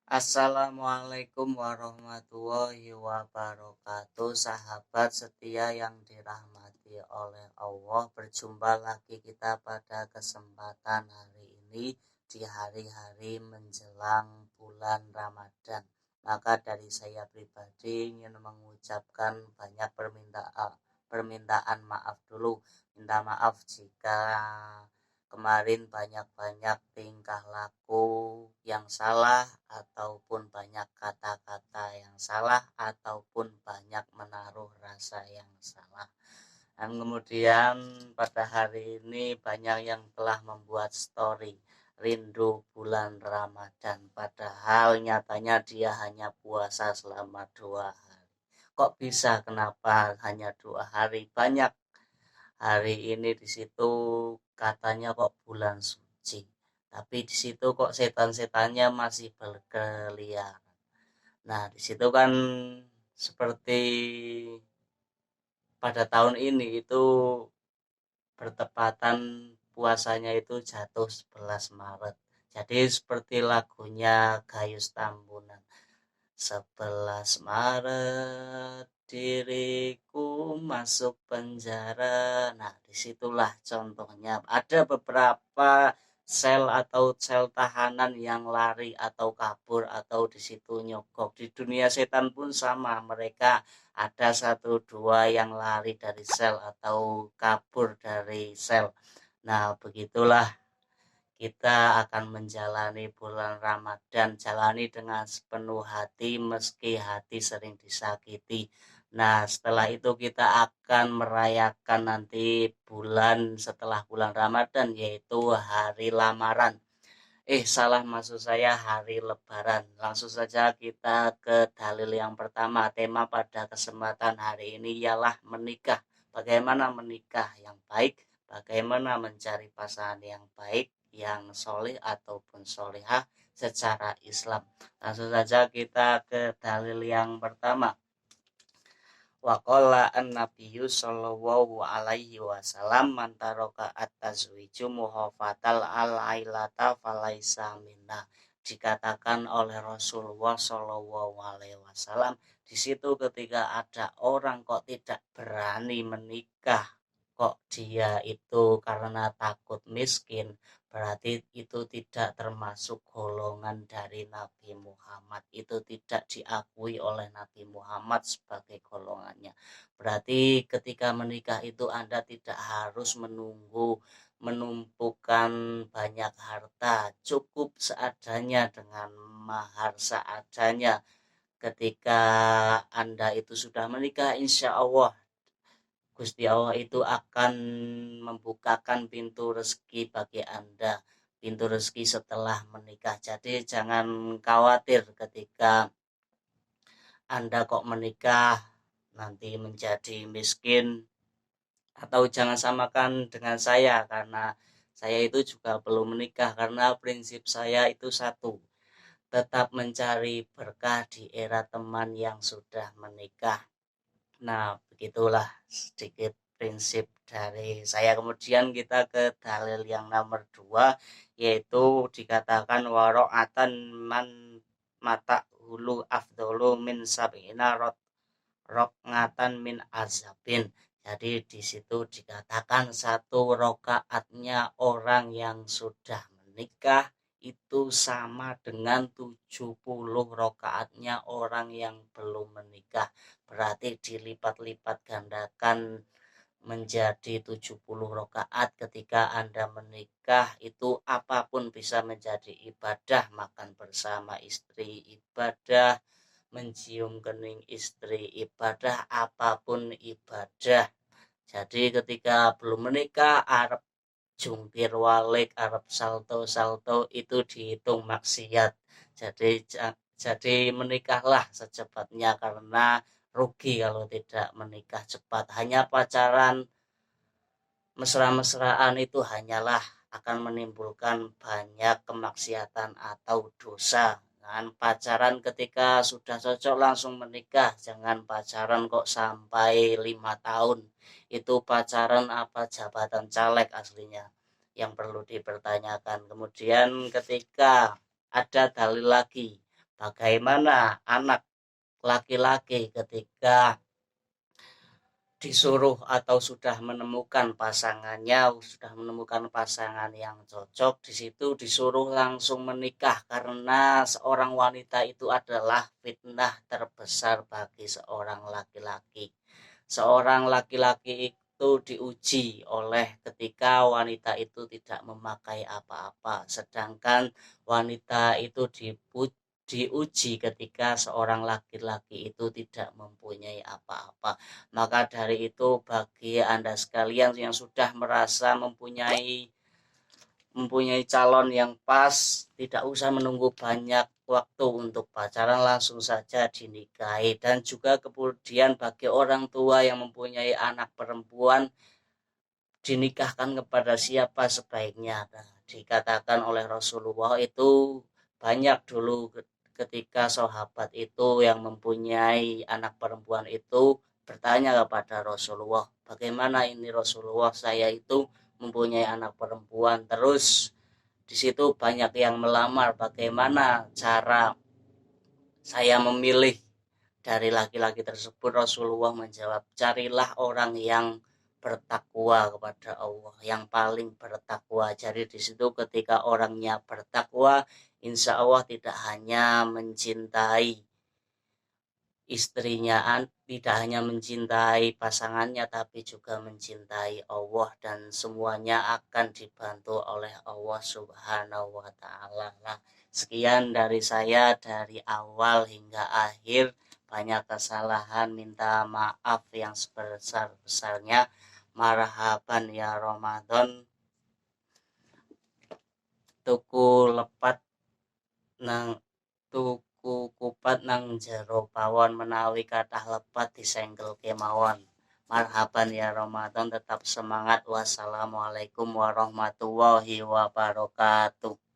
Assalamualaikum warahmatullahi wabarakatuh. Sahabat setia yang dirahmati oleh Allah, berjumpa lagi kita pada kesempatan hari ini di hari-hari menjelang bulan Ramadan. Maka dari saya pribadi ingin mengucapkan banyak permintaan maaf dulu. Minta maaf jika kemarin banyak-banyak tingkah laku yang salah, ataupun banyak kata-kata yang salah, ataupun banyak menaruh rasa yang salah. Dan kemudian pada hari ini banyak yang telah membuat story rindu bulan Ramadan, padahal nyatanya dia hanya puasa selama 2 hari. Kok bisa, kenapa hanya 2 hari? Banyak hari ini di situ katanya kok bulan suci, tapi di situ kok setan-setannya masih berkeliaran. Nah, di situ kan seperti pada tahun ini itu bertepatan puasanya itu jatuh 11 Maret. Jadi seperti lagunya Gayus Tambunan. 11 Maret diriku masuk penjara. Nah, disitulah contohnya. Ada beberapa sel atau sel tahanan yang lari atau kabur atau di situ nyogok. Di dunia setan pun sama. Mereka ada 1-2 yang lari dari sel atau kabur dari sel. Nah, begitulah kita akan menjalani bulan Ramadan, jalani dengan sepenuh hati meski hati sering disakiti. Nah, setelah itu kita akan merayakan nanti bulan setelah bulan Ramadan, yaitu hari lamaran. Salah, maksud saya hari lebaran. Langsung saja kita ke dalil yang pertama. Tema pada kesempatan hari ini ialah menikah. Bagaimana menikah yang baik, bagaimana mencari pasangan yang baik, yang soleh ataupun solehah secara Islam. Langsung saja kita ke dalil yang pertama. Waqala an-nabiyyu sallallahu alaihi wasallam man taraka at-tazwiju muhafatal al-ailata falaisa minna. Dikatakan oleh Rasulullah sallallahu alaihi wasallam, di situ ketika ada orang kok tidak berani menikah, kok dia itu karena takut miskin, berarti itu tidak termasuk golongan dari Nabi Muhammad. Itu tidak diakui oleh Nabi Muhammad sebagai golongannya. Berarti ketika menikah itu Anda tidak harus menumpukan banyak harta, cukup seadanya dengan mahar seadanya. Ketika Anda itu sudah menikah, insya Allah Gusti Allah itu akan membukakan pintu rezeki bagi Anda, pintu rezeki setelah menikah. Jadi jangan khawatir ketika Anda kok menikah nanti menjadi miskin, atau jangan samakan dengan saya, karena saya itu juga belum menikah, karena prinsip saya itu satu, tetap mencari berkah di era teman yang sudah menikah. Nah, begitulah sedikit prinsip dari saya. Kemudian kita ke dalil yang nomor 2, yaitu dikatakan waro'atan man mata hulu afdolu min sab'ina rokngatan min azabin. Jadi di situ dikatakan 1 rakaatnya orang yang sudah menikah itu sama dengan 70 rakaatnya orang yang belum menikah. Berarti dilipat-lipat gandakan menjadi 70 rakaat ketika Anda menikah. Itu apapun bisa menjadi ibadah, makan bersama istri ibadah, mencium kening istri ibadah, apapun ibadah. Jadi ketika belum menikah, Arab jungkir walik, Arab salto itu dihitung maksiat. Jadi menikahlah secepatnya, karena rugi kalau tidak menikah cepat. Hanya pacaran mesra-mesraan itu hanyalah akan menimbulkan banyak kemaksiatan atau dosa. Jangan pacaran ketika sudah cocok langsung menikah. Jangan pacaran kok sampai 5 tahun. Itu pacaran apa jabatan caleg aslinya, yang perlu dipertanyakan. Kemudian ketika ada dalil lagi bagaimana anak laki-laki ketika disuruh atau sudah menemukan pasangan yang cocok, di situ disuruh langsung menikah karena seorang wanita itu adalah fitnah terbesar bagi seorang laki-laki. Seorang laki-laki itu diuji oleh ketika wanita itu tidak memakai apa-apa, sedangkan wanita itu diuji ketika seorang laki-laki itu tidak mempunyai apa-apa. Maka dari itu bagi Anda sekalian yang sudah merasa mempunyai calon yang pas, tidak usah menunggu banyak waktu untuk pacaran, langsung saja dinikahi. Dan juga kemudian bagi orang tua yang mempunyai anak perempuan, dinikahkan kepada siapa sebaiknya. Nah, dikatakan oleh Rasulullah itu banyak dulu ketika sahabat itu yang mempunyai anak perempuan itu bertanya kepada Rasulullah, bagaimana ini Rasulullah, saya itu mempunyai anak perempuan, terus di situ banyak yang melamar, bagaimana cara saya memilih dari laki-laki tersebut? Rasulullah menjawab, carilah orang yang bertakwa kepada Allah, yang paling bertakwa. Jadi di situ ketika orangnya bertakwa, insya Allah tidak hanya mencintai istrinya, tidak hanya mencintai pasangannya, tapi juga mencintai Allah, dan semuanya akan dibantu oleh Allah Subhanahu wa Ta'ala. Nah, sekian dari saya dari awal hingga akhir. Banyak kesalahan, minta maaf yang sebesar-besarnya. Marhaban ya Ramadan. Tuku lepat nang tuku kupat nang jero pawon, menawi kathah lepat disenggel kemawon. Marhaban ya Ramadan, tetap semangat. Wassalamualaikum warahmatullahi wabarakatuh.